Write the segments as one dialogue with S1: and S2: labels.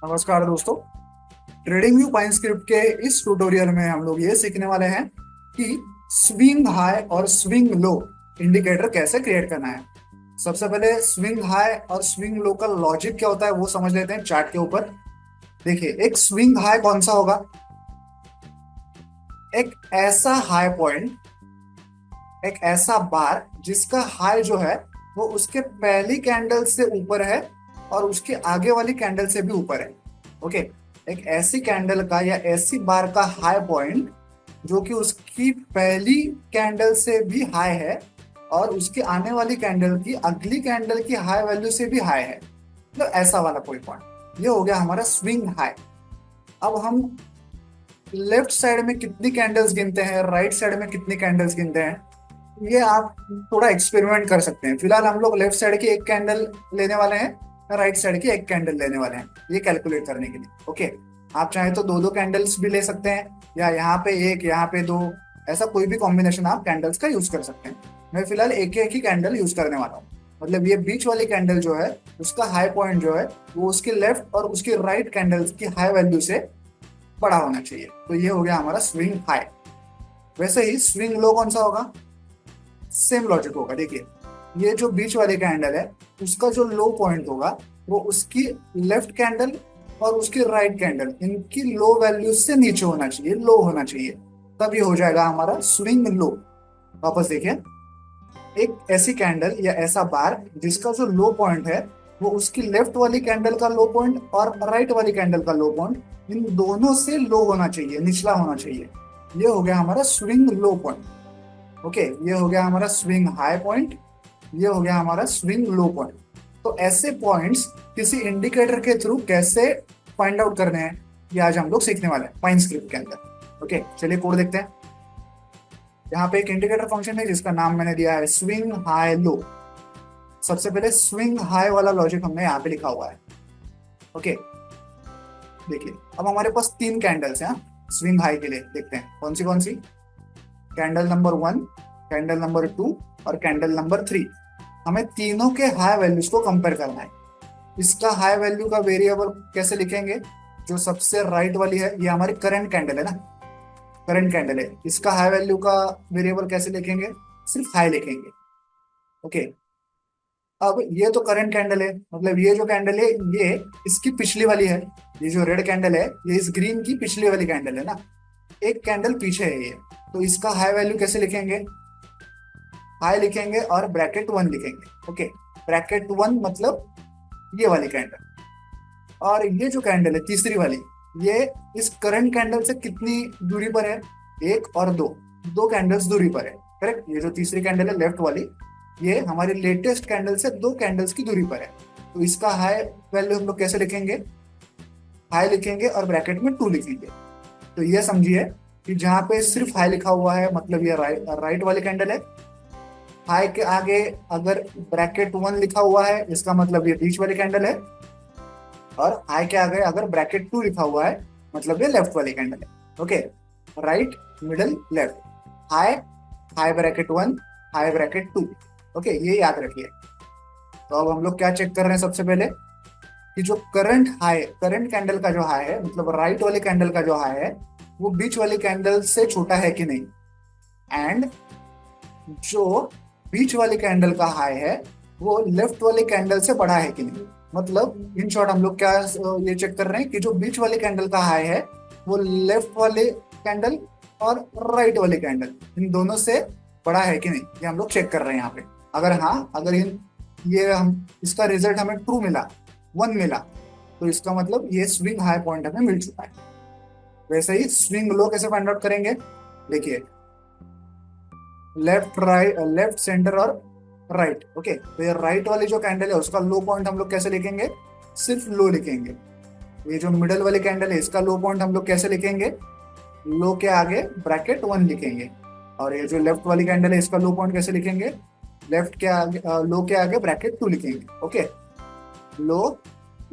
S1: नमस्कार दोस्तों। Trading view pine script के इस ट्यूटोरियल में हम लोग ये सीखने वाले हैं कि स्विंग हाई और स्विंग लो इंडिकेटर कैसे क्रिएट करना है। सबसे पहले स्विंग हाई और स्विंग लो का लॉजिक क्या होता है वो समझ लेते हैं चार्ट के ऊपर। देखिए, एक स्विंग हाई कौन सा होगा? एक ऐसा हाई पॉइंट, एक ऐसा बार जिसका हाई जो है वो उसके पहली कैंडल से ऊपर है और उसके आगे वाली कैंडल से भी ऊपर है। ओके, एक ऐसी कैंडल का या ऐसी बार का हाई पॉइंट जो कि उसकी पहली कैंडल से भी हाई है और उसकी आने वाली कैंडल की अगली कैंडल की हाई वैल्यू से भी हाई है। तो ऐसा वाला कोई पॉइंट, ये हो गया हमारा स्विंग हाई। अब हम लेफ्ट साइड में कितनी कैंडल्स गिनते हैं, राइट साइड में कितनी कैंडल्स गिनते हैं, ये आप थोड़ा एक्सपेरिमेंट कर सकते हैं। फिलहाल हम लोग लेफ्ट साइड की एक कैंडल लेने वाले हैं, राइट साइड की एक कैंडल लेने वाले हैं ये कैलकुलेट करने के लिए। ओके, आप चाहे तो दो दो कैंडल्स भी ले सकते हैं या यहाँ पे एक यहाँ पे दो, ऐसा कोई भी कॉम्बिनेशन आप कैंडल्स का यूज कर सकते हैं। मैं फिलहाल एक एक ही कैंडल यूज करने वाला हूँ। मतलब ये बीच वाली कैंडल जो है उसका हाई पॉइंट जो है वो उसकी लेफ्ट और उसकी राइट कैंडल्स की हाई वैल्यू से बड़ा होना चाहिए। तो ये हो गया हमारा स्विंग हाई। वैसे ही स्विंग लो कौन सा होगा? सेम लॉजिक होगा। देखिए, ये जो बीच वाली कैंडल है उसका जो लो पॉइंट होगा वो उसकी लेफ्ट कैंडल और उसकी राइट कैंडल इनकी लो वैल्यू से नीचे होना चाहिए, लो होना चाहिए, तभी हो जाएगा हमारा स्विंग लो। वापस देखिए, एक ऐसी कैंडल या ऐसा बार जिसका जो लो पॉइंट है वो उसकी लेफ्ट वाली कैंडल का लो पॉइंट और राइट वाली कैंडल का लो पॉइंट इन दोनों से लो होना चाहिए, निचला होना चाहिए। ये हो गया हमारा स्विंग लो पॉइंट। ओके, ये हो गया हमारा स्विंग हाई पॉइंट, ये हो गया हमारा स्विंग लो पॉइंट। तो ऐसे पॉइंट्स किसी इंडिकेटर के थ्रू कैसे फाइंड आउट करने हैं ये आज हम लोग सीखने वाले हैं पाइन स्क्रिप्ट के अंदर। ओके, चलिए कोड देखते हैं। यहाँ पे एक इंडिकेटर फंक्शन है जिसका नाम मैंने दिया है स्विंग हाई लो। सबसे पहले स्विंग हाई वाला लॉजिक हमने यहाँ पे लिखा हुआ है। ओके, देखिए अब हमारे पास तीन कैंडल्स हैं स्विंग हाई के लिए। देखते हैं कौन सी। कैंडल नंबर 1, कैंडल नंबर 2 और कैंडल नंबर 3। हमें तीनों के हाई वैल्यूज को कंपेयर करना है। इसका हाई वैल्यू का वेरिएबल कैसे लिखेंगे? जो सबसे राइट वाली है ये हमारी करंट कैंडल है ना, करंट कैंडल है, इसका हाई वैल्यू का वेरिएबल कैसे लिखेंगे? सिर्फ हाई लिखेंगे। ओके, अब ये तो करंट कैंडल है, मतलब ये जो कैंडल है ये इसकी पिछली वाली है। ये जो रेड कैंडल है ये इस ग्रीन की पिछली वाली कैंडल है ना, एक कैंडल पीछे है ये। तो इसका हाई वैल्यू कैसे लिखेंगे? हाई लिखेंगे और ब्रैकेट 1 लिखेंगे। ओके, ब्रैकेट 1 मतलब ये वाली कैंडल। और ये जो कैंडल है तीसरी वाली, ये इस करंट कैंडल से कितनी दूरी पर है? एक और दो, दो कैंडल्स दूरी पर है। करेक्ट, ये जो तीसरी कैंडल है लेफ्ट वाली, ये हमारी लेटेस्ट कैंडल से दो कैंडल्स की दूरी पर है। तो इसका हाई वैल्यू हम लोग कैसे लिखेंगे? हाई लिखेंगे और ब्रैकेट में 2 लिखेंगे। तो ये समझिए कि जहां पे सिर्फ हाई लिखा हुआ है मतलब ये राइट वाली कैंडल है। हाई के आगे अगर ब्रैकेट 1 लिखा हुआ है इसका मतलब ये बीच वाली कैंडल है। और हाई के आगे अगर ब्रैकेट 2 लिखा हुआ है मतलब ये लेफ्ट वाली कैंडल है। Okay, right, middle, left, high, high bracket 1, high bracket 2। Okay, ये याद रखिए। तो अब हम लोग क्या चेक कर रहे हैं? सबसे पहले कि जो करंट हाई, करंट कैंडल का जो हाई है मतलब राइट वाली कैंडल का जो हाई है वो बीच वाली कैंडल से छोटा है कि नहीं, एंड जो बीच वाली कैंडल का हाई है वो लेफ्ट वाली कैंडल से बड़ा है कि नहीं। मतलब इन शॉर्ट हम लोग क्या ये चेक कर रहे हैं कि जो बीच वाली कैंडल का हाई है वो लेफ्ट वाले कैंडल और राइट वाली कैंडल इन दोनों से बड़ा है कि नहीं, ये हम लोग चेक कर रहे हैं यहाँ पे। अगर हाँ, अगर इन ये हम इसका रिजल्ट हमें ट्रू मिला, 1 मिला, तो इसका मतलब ये स्विंग हाई पॉइंट हमें मिल चुका है। वैसे ही स्विंग लो कैसे फाइंड आउट करेंगे? देखिए, लेफ्ट राइट, लेफ्ट सेंटर और राइट। ओके, तो ये राइट वाली जो कैंडल है उसका लो पॉइंट हम लोग कैसे लिखेंगे? सिर्फ लो लिखेंगे। ये जो मिडल वाली कैंडल है इसका लो पॉइंट हम लोग कैसे लिखेंगे? लो के आगे ब्रैकेट 1 लिखेंगे। और ये जो लेफ्ट वाली कैंडल है इसका लो पॉइंट कैसे लिखेंगे? लेफ्ट के आगे लो के आगे ब्रैकेट 2 लिखेंगे। ओके, लो,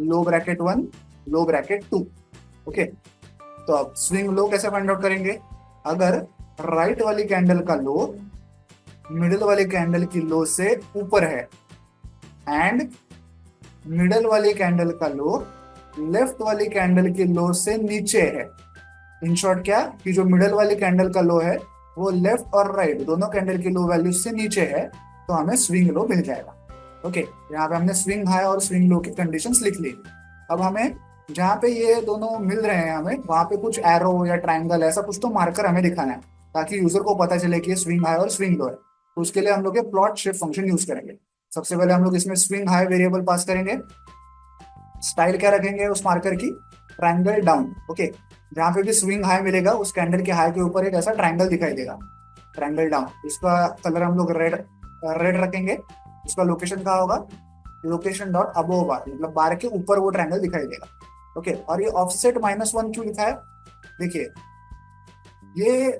S1: लो ब्रैकेट 1, लो ब्रैकेट 2। ओके, तो अब स्विंग लो कैसे फाइंड आउट करेंगे? अगर राइट वाली कैंडल का लो मिडिल वाली कैंडल की लो से ऊपर है एंड मिडल वाली कैंडल का लो लेफ्ट वाली कैंडल की लो से नीचे है। इन शॉर्ट क्या कि जो मिडल वाली कैंडल का लो है वो लेफ्ट और राइट दोनों कैंडल की लो वैल्यू से नीचे है, तो हमें स्विंग लो मिल जाएगा। ओके, यहाँ पे हमने स्विंग हाई और स्विंग लो की कंडीशंस लिख ली। अब हमें जहाँ पे ये दोनों मिल रहे हैं हमें वहां पे कुछ एरो या ट्रायंगल ऐसा कुछ तो मार्कर हमें दिखाना है, ताकि यूजर को पता चले कि ये स्विंग हाई और स्विंग लो है। तो उसके लिए हम लोग ये प्लॉट शिफ्ट फंक्शन यूज करेंगे। सबसे पहले हम लोग इसमें स्विंग हाई वेरिएबल पास करेंगे। स्टाइल क्या रखेंगे उस मार्कर की? Triangle down. ओके, जहाँ पे भी स्विंग हाई मिलेगा उस कैंडल के हाई के ऊपर एक ऐसा ट्रायंगल दिखाई देगा, ट्रायंगल डाउन। इसका कलर हम लोग रेड रेड रखेंगे। इसका लोकेशन कहाँ होगा? लोकेशन डॉट अबोव बार, मतलब बार के ऊपर वो ट्रायंगल दिखाई देगा। ओके, और ये ऑफसेट -1 क्यों लिखा है? देखिए, ये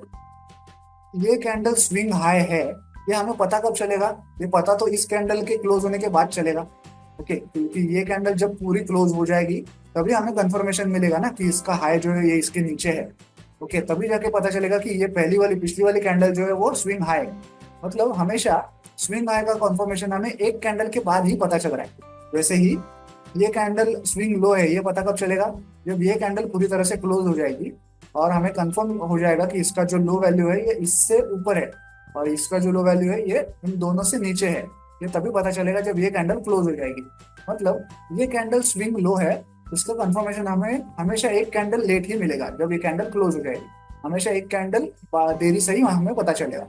S1: ये कैंडल स्विंग हाई है, ये हमें पता कब चलेगा? ये पता तो इस कैंडल के क्लोज होने के बाद चलेगा। ओके, क्योंकि ये कैंडल जब पूरी क्लोज हो जाएगी तभी हमें कंफर्मेशन मिलेगा ना कि इसका हाई जो है ये इसके नीचे है। ओके, तभी जाके पता चलेगा कि ये पहली वाली पिछली वाली कैंडल जो है वो स्विंग हाई है। मतलब हमेशा स्विंग हाई का कंफर्मेशन हमें एक कैंडल के बाद ही पता चल रहा है। वैसे ही ये कैंडल स्विंग लो है, ये पता कब चलेगा? जब ये कैंडल पूरी तरह से क्लोज हो जाएगी और हमें कंफर्म हो जाएगा कि इसका जो लो वैल्यू है ये इससे ऊपर है और इसका जो लो वैल्यू है ये इन दोनों से नीचे है। ये तभी पता चलेगा जब ये कैंडल क्लोज हो जाएगी। मतलब ये कैंडल स्विंग लो है, इसका कंफर्मेशन हमें हमेशा एक कैंडल लेट ही मिलेगा जब ये कैंडल क्लोज हो जाएगी। हमेशा एक कैंडल देरी से ही हमें पता चलेगा।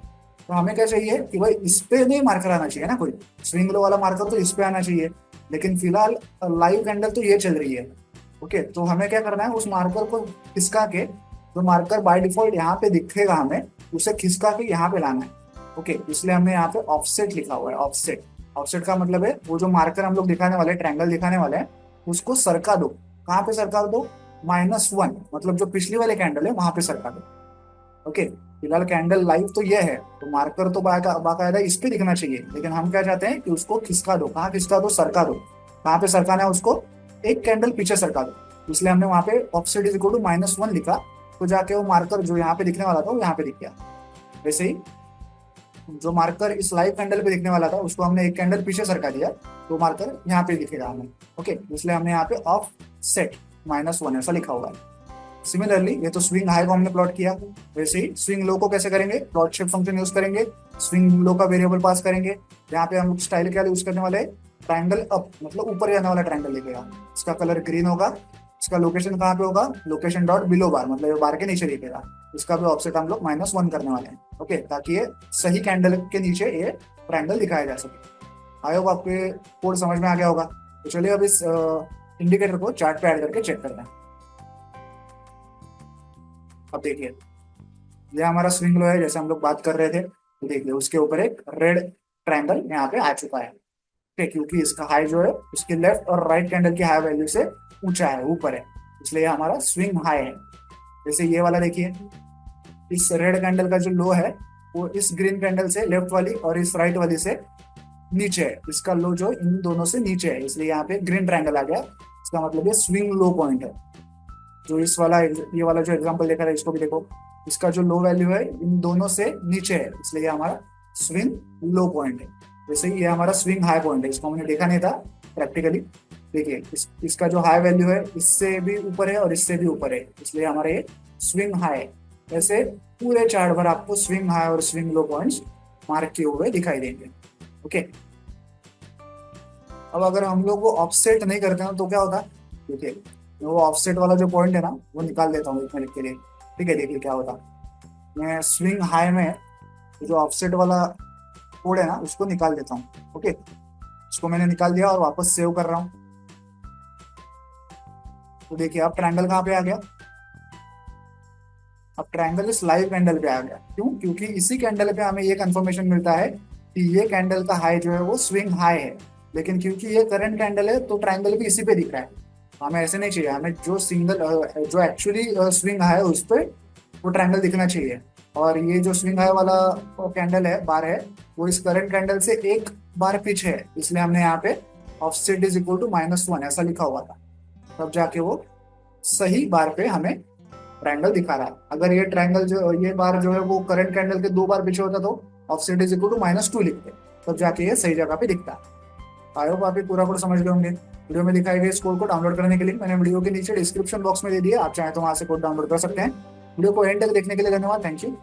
S1: तो हमें क्या चाहिए कि भाई इस पे नहीं मार्कर आना चाहिए ना, कोई स्विंग लो वाला मार्कर तो इस पे आना चाहिए, लेकिन फिलहाल लाइव कैंडल तो ये चल रही है। ओके, तो हमें क्या करना है, उस मार्कर को खिसका के, जो मार्कर बाय डिफॉल्ट यहाँ पे दिखेगा हमें उसे खिसका के यहाँ पे लाना है। ओके, इसलिए हमने यहाँ पे ऑफसेट लिखा हुआ है। ऑफसेट, ऑफसेट का मतलब है वो जो मार्कर हम लोग दिखाने वाले हैं, ट्रायंगल दिखाने वाले हैं, उसको सरका दो। कहाँ पे सरका दो? -1, मतलब जो पिछली वाले कैंडल है वहां पे सरका दो। ओके, फिलहाल कैंडल लाइव तो ये है, तो मार्कर तो बाकायदा इस पे दिखना चाहिए, लेकिन हम क्या चाहते हैं कि उसको खिसका दो। कहाँ खिसका दो? सरका दो। कहाँ पे सरकाना है उसको? एक कैंडल पीछे सरका दो। इसलिए हमने वहां पे ऑफसेट इज इक्वल टू -1 लिखा, तो जाके वो मार्कर जो यहाँ पे दिखने वाला था वो यहाँ पे दिख गया। वैसे ही जो मार्कर इस लाइव कैंडल पे दिखने वाला था उसको हमने एक कैंडल पीछे सरका दिया, तो मार्कर यहाँ पे दिखेगा हमें। ओके, इसलिए हमने यहाँ पे ऑफ सेट -1 ऐसा लिखा हुआ है। सिमिलरली ये तो स्विंग हाई को हमने प्लॉट किया, वैसे ही स्विंग लो को कैसे करेंगे? प्लॉट शिफ्ट फंक्शन यूज करेंगे। स्विंग लो का वेरिएबल पास करेंगे। यहाँ पे हम लोग स्टाइल क्या यूज करने वाले? ट्रायंगल अप, मतलब ऊपर जाने वाला ट्रायंगल लिखेगा। इसका कलर ग्रीन होगा। इसका लोकेशन कहाँ पे होगा? लोकेशन डॉट बिलो बार, मतलब ये बार के नीचे दिखेगा। इसका भी ऑफसेट हम लोग -1 करने वाले हैं। ओके, ताकि ये सही कैंडल के नीचे ये ट्रायंगल दिखाया जा सके। आई होप आपके कोड समझ में आ गया होगा। तो चलिए अब इस इंडिकेटर को चार्ट पे ऐड करके चेक करते हैं। अब देखिए, ये हमारा स्विंग लो है जैसे हम लोग बात कर रहे थे, तो देखिए उसके ऊपर एक रेड ट्रायंगल यहाँ पे आ चुका है। ठीक है, क्योंकि इसका हाई जो है उसके लेफ्ट और राइट कैंडल की हाई वैल्यू से ऊंचा है, ऊपर है, इसलिए ये हमारा स्विंग हाई है। जैसे ये वाला देखिए, इस रेड कैंडल का जो लो है वो इस ग्रीन कैंडल से लेफ्ट वाली और इस राइट वाली से नीचे है। इसका लो जो इन दोनों से नीचे है, इसलिए यहाँ पे ग्रीन ट्रायंगल आ गया। इसका मतलब ये स्विंग लो पॉइंट है। जो इस वाला ये वाला जो एग्जांपल देखा था इसको भी देखो, इसका जो लो वैल्यू है इन दोनों से नीचे है, इसलिए ये हमारा स्विंग लो पॉइंट है। वैसे ही ये हमारा स्विंग हाई पॉइंट है, इसको हमने देखा नहीं था प्रैक्टिकली। देखिए इसका जो हाई वैल्यू है इससे भी ऊपर है और इससे भी ऊपर है, इसलिए हमारा ये स्विंग हाई है। ऐसे पूरे चार्ट भर आपको स्विंग हाई और स्विंग लो पॉइंट्स मार्क किए हुए दिखाई देंगे। ओके, अब अगर हम लोग वो ऑफसेट नहीं करते हैं तो क्या होता है? देखिए, वो ऑफसेट वाला जो पॉइंट है ना वो निकाल देता हूँ 1 मिनट के लिए। ठीक है, देखिए क्या होता। मैं स्विंग हाई में जो ऑफसेट वाला कोड है ना उसको निकाल देता हूँ। ओके, इसको मैंने निकाल दिया और वापस सेव कर रहा हूँ। तो देखिए अब ट्रायंगल कहाँ पे आ गया? अब ट्रायंगल इस लाइव कैंडल पे आ गया। क्यों? क्योंकि इसी कैंडल पे हमें ये कंफर्मेशन मिलता है कि ये कैंडल का हाई जो है वो स्विंग हाई है, लेकिन क्योंकि ये करंट कैंडल है तो ट्रायंगल भी इसी पे दिख रहा है। हमें ऐसे नहीं चाहिए, हमें जो सिंगल जो एक्चुअली स्विंग हाई है उस पर वो ट्रायंगल दिखना चाहिए। और ये जो स्विंग हाई वाला कैंडल है, बार है, वो इस करंट कैंडल से एक बार पीछे है, इसलिए हमने यहाँ पे ऑफसेट इज इक्वल टू -1 ऐसा लिखा हुआ था। तब जाके वो सही बार पे हमें ट्रायंगल दिखा रहा है। अगर ये ट्रायंगल जो ये बार जो है वो करंट कैंडल के 2 बार पीछे होता तो ऑफसेट इज इक्वल टू -2 लिखते, तब जाके ये सही जगह पे दिखता है। आई होप आप ये पूरा कोड समझ गए होंगे। वीडियो में दिखाई गए इस कोड को डाउनलोड करने के लिए मैंने वीडियो के नीचे डिस्क्रिप्शन बॉक्स में दे दिया, आप चाहें तो वहां से कोड डाउनलोड कर सकते हैं। वीडियो को एंड तक देखने के लिए धन्यवाद, थैंक यू।